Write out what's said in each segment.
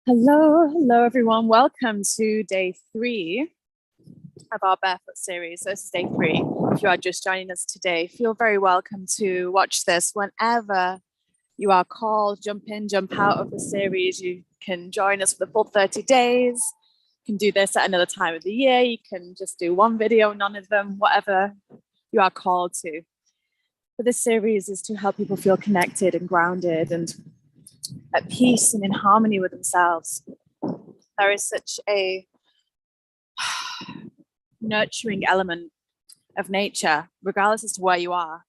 Hello everyone. Welcome to day 3 of our Barefoot Series. So this is day 3. If you are just joining us today, feel very welcome to watch this whenever you are called. Jump in, jump out of the series. You can join us for the full 30 days. You can do this at another time of the year. You can just do one video, none of them, whatever you are called to. But this series is to help people feel connected and grounded and at peace and in harmony with themselves. There is such a nurturing element of nature, regardless as to where you are.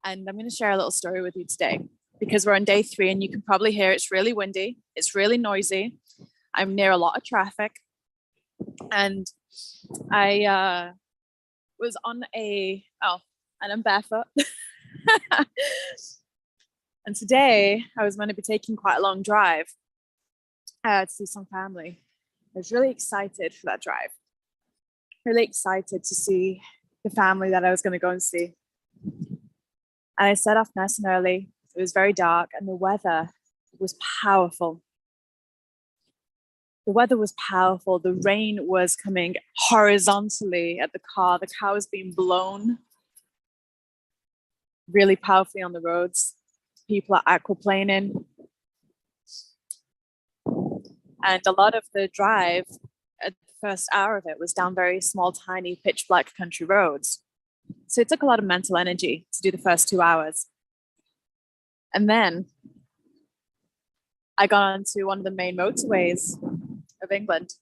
And I'm going to share a little story with you today because we're on day 3 and you can probably hear it's really windy, it's really noisy. I'm near a lot of traffic. And I was on and I'm barefoot. And today I was going to be taking quite a long drive to see some family. I was really excited for that drive. Really excited to see the family that I was going to go and see. And I set off nice and early. It was very dark and the weather was powerful. The weather was powerful. The rain was coming horizontally at the car. The car was being blown really powerfully on the roads. People are aquaplaning. And a lot of the drive at the first hour of it was down very small, tiny, pitch black country roads. So it took a lot of mental energy to do the first 2 hours. And then I got onto one of the main motorways of England,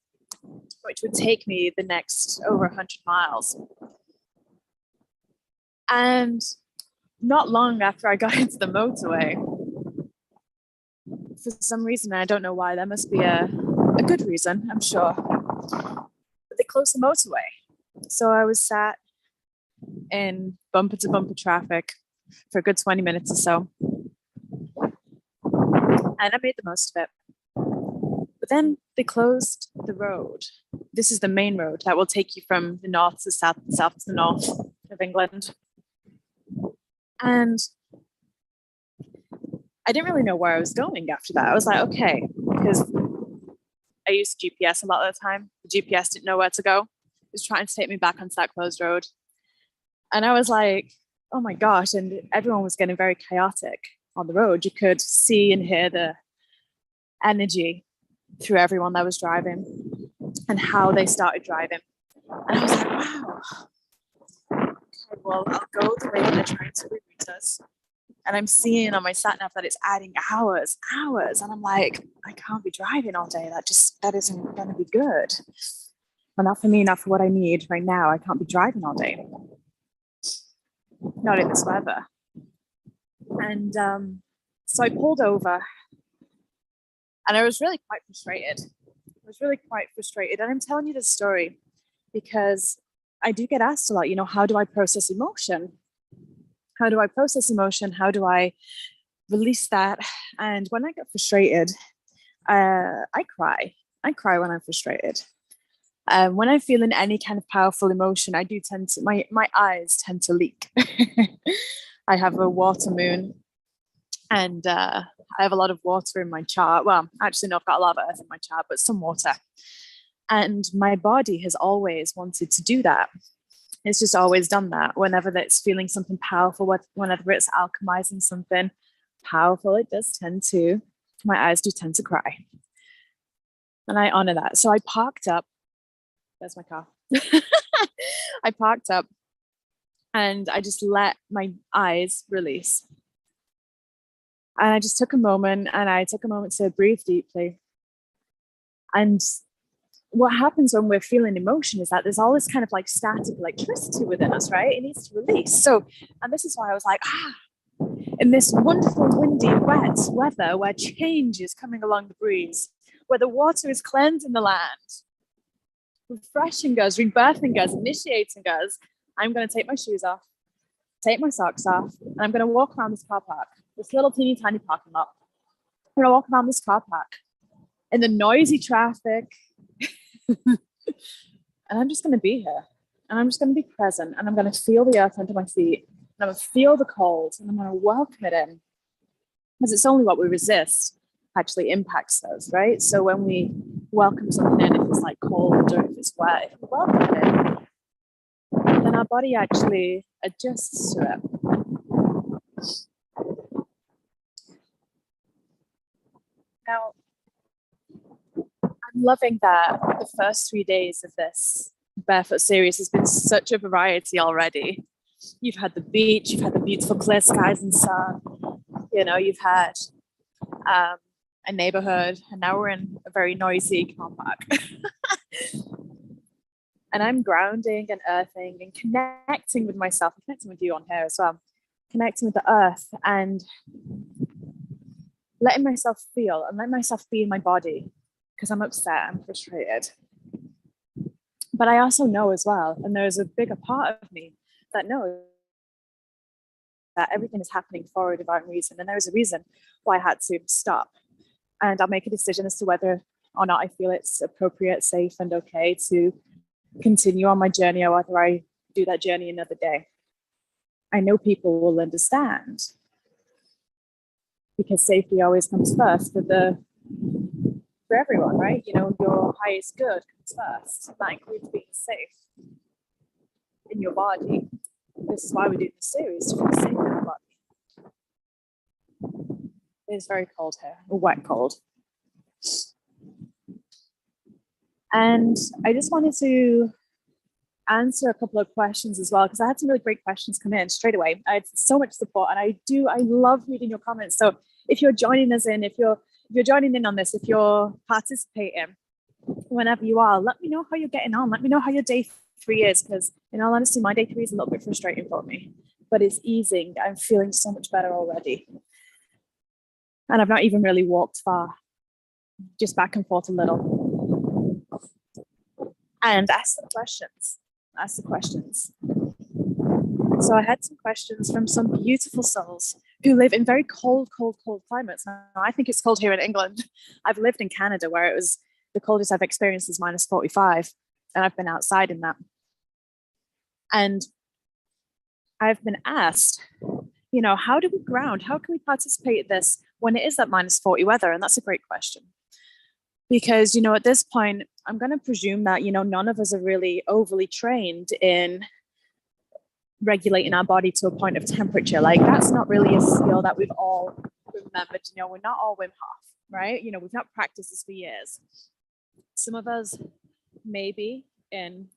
which would take me the next over 100 miles. And not long after I got into the motorway, for some reason, I don't know why, there must be a good reason, I'm sure, but they closed the motorway. So I was sat in bumper to bumper traffic for a good 20 minutes or so. And I made the most of it. But then they closed the road. This is the main road that will take you from the north to the south, the south to the north of England. And I didn't really know where I was going after that. I was like, okay, because I used GPS a lot of the time. The GPS didn't know where to go. It was trying to take me back onto that closed road. And I was like, oh my gosh. And everyone was getting very chaotic on the road. You could see and hear the energy through everyone that was driving and how they started driving. And I was like, wow. Okay, well, I'll go the way they're trying to reroute us. And I'm seeing on my sat nav that it's adding hours. And I'm like, I can't be driving all day. That isn't going to be good. Well, not for me, not for what I need right now. I can't be driving all day. Not in this weather. And so I pulled over and I was really quite frustrated. And I'm telling you this story because I do get asked a lot, how do I process emotion? How do I release that? And when I get frustrated, I cry. I cry when I'm frustrated. When I'm feeling any kind of powerful emotion, I do tend to, my eyes tend to leak. I have a water moon and I have a lot of water in my chart. Well, actually, no, I've got a lot of earth in my chart, but some water. And my body has always wanted to do that. It's just always done that. Whenever it's feeling something powerful, whenever it's alchemizing something powerful, my eyes do tend to cry. And I honor that. So I parked up. There's my car. I parked up and I just let my eyes release. And I just took a moment to breathe deeply. And what happens when we're feeling emotion is that there's all this kind of like static electricity within us, right? It needs to release. So, and this is why I was like, in this wonderful, windy, wet weather where change is coming along the breeze, where the water is cleansing the land, refreshing us, rebirthing us, initiating us, I'm going to take my shoes off, take my socks off, and I'm going to walk around this car park, this little teeny tiny parking lot. I'm going to walk around this car park in the noisy traffic. And I'm just going to be here. And I'm just going to be present. And I'm going to feel the earth under my feet. And I'm going to feel the cold. And I'm going to welcome it in. because it's only what we resist actually impacts those, right? So when we welcome something in, if it's like cold or if it's wet, if we welcome it, then our body actually adjusts to it. Now, I'm loving that the first 3 days of this Barefoot series has been such a variety already. You've had the beach, you've had the beautiful clear skies and sun, you know, you've had a neighborhood, and now we're in a very noisy car park. And I'm grounding and earthing and connecting with myself, connecting with you on here as well, connecting with the earth and letting myself feel and letting myself be in my body because I'm upset, I'm frustrated. But I also know as well, and there's a bigger part of me that knows that everything is happening for a divine reason. And there is a reason why I had to stop. And I'll make a decision as to whether or not I feel it's appropriate, safe, and okay to continue on my journey or whether I do that journey another day. I know people will understand because safety always comes first for everyone, right? You know, your highest good comes first. That includes being safe in your body. This is why we do this series, to feel safe in our body. It is very cold here, or wet cold. And I just wanted to answer a couple of questions as well, because I had some really great questions come in straight away. I had so much support, and I love reading your comments. So if you're joining us in, if you're joining in on this, if you're participating, whenever you are, let me know how you're getting on. Let me know how your day 3 is, because in all honesty, my day 3 is a little bit frustrating for me, but it's easing. I'm feeling so much better already. And I've not even really walked far, just back and forth a little. And ask the questions. So I had some questions from some beautiful souls who live in very cold climates. Now, I think it's cold here in England. I've lived in Canada where it was the coldest I've experienced is minus 45, and I've been outside in that. And I've been asked, you know, how do we ground? How can we participate in this when it is that minus 40 weather? And that's a great question. Because, you know, at this point, I'm going to presume that, you know, none of us are really overly trained in regulating our body to a point of temperature. Like, that's not really a skill that we've all remembered. You know, we're not all Wim Hof, right? You know, we've not practiced this for years. Some of us maybe in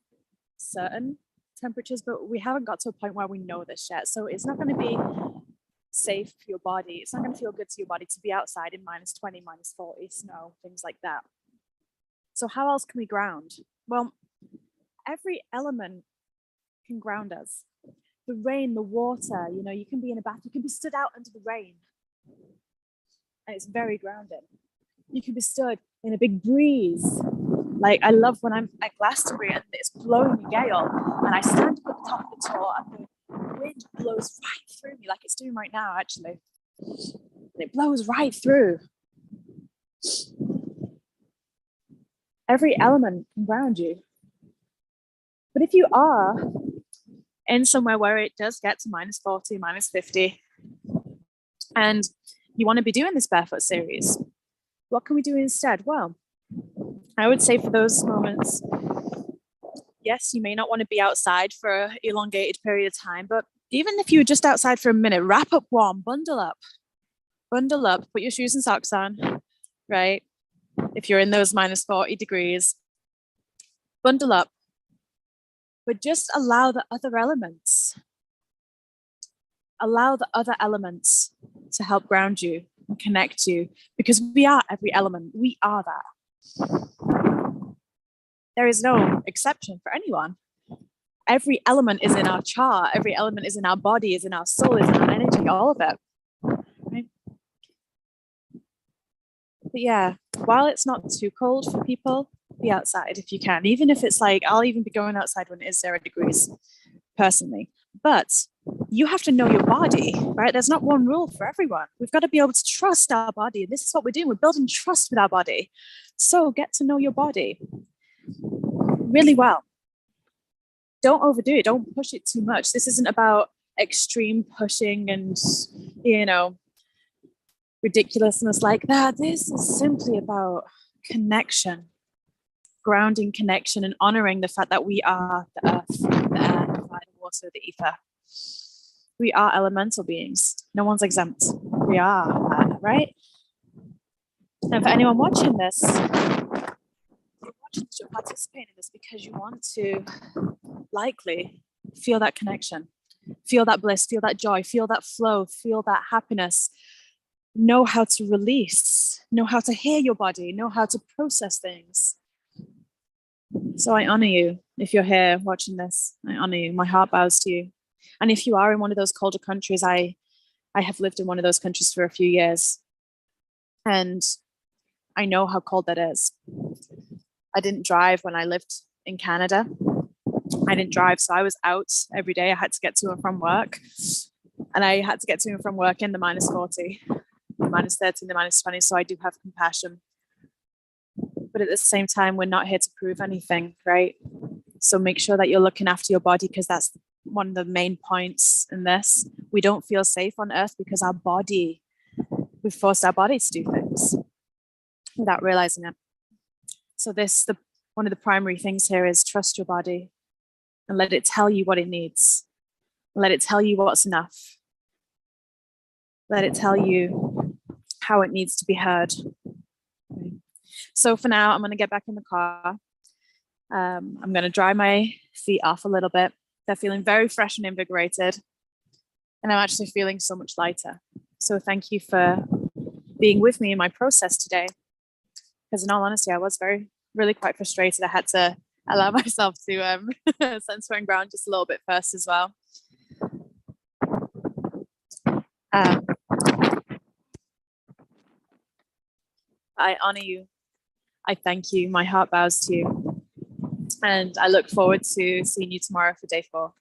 certain temperatures, but we haven't got to a point where we know this yet. So it's not going to be safe for your body. It's not going to feel good to your body to be outside in minus 20, minus 40, snow, things like that. So how else can we ground? Well, every element can ground us. The rain, the water, you know, you can be in a bath, you can be stood out under the rain, and it's very grounding. You can be stood in a big breeze. Like, I love when I'm at Glastonbury and it's blowing a gale, and I stand up at the top of the tour and the wind blows right through me, like it's doing right now, actually. And it blows right through. Every element can ground you. But if you are in somewhere where it does get to minus 40, minus 50, and you want to be doing this Barefoot series, what can we do instead? Well, I would say for those moments, yes, you may not want to be outside for an elongated period of time, but even if you were just outside for a minute, wrap up warm, bundle up, put your shoes and socks on, right? If you're in those minus 40 degrees, bundle up, but just allow the other elements to help ground you and connect you, because we are every element. We are that. There is no exception for anyone. Every element is in our chart. Every element is in our body, is in our soul, is in our energy, all of it. Right? But yeah, while it's not too cold for people, be outside if you can. Even if it's like, I'll even be going outside when it is 0 degrees, personally. But you have to know your body, right? There's not one rule for everyone. We've got to be able to trust our body. This is what we're doing. We're building trust with our body. So get to know your body really well. Don't overdo it. Don't push it too much. This isn't about extreme pushing and, you know, ridiculousness like that. This is simply about connection, grounding connection, and honoring the fact that we are the earth, the air, the fire, the water, the ether. We are elemental beings. No one's exempt. We are, right? And for anyone watching this, you're participating in this because you want to likely feel that connection, feel that bliss, feel that joy, feel that flow, feel that happiness, know how to release, know how to hear your body, know how to process things. So I honor you. If you're here watching this, I honor you. My heart bows to you. And if you are in one of those colder countries, I have lived in one of those countries for a few years, and I know how cold that is. I didn't drive when I lived in Canada. I didn't drive, so I was out every day. I had to get to and from work, and I had to get to and from work in the -40, the -30, the -20. So I do have compassion. But at the same time, we're not here to prove anything, right? So make sure that you're looking after your body, because that's one of the main points in this. We don't feel safe on Earth because we've forced our body to do things without realizing it. So one of the primary things here is trust your body and let it tell you what it needs. Let it tell you what's enough. Let it tell you how it needs to be heard. So for now, I'm going to get back in the car. I'm going to dry my feet off a little bit. They're feeling very fresh and invigorated. And I'm actually feeling so much lighter. So thank you for being with me in my process today. Because in all honesty, I was really quite frustrated. I had to allow myself to center and ground just a little bit first as well. I honor you. I thank you. My heart bows to you. And I look forward to seeing you tomorrow for day 4.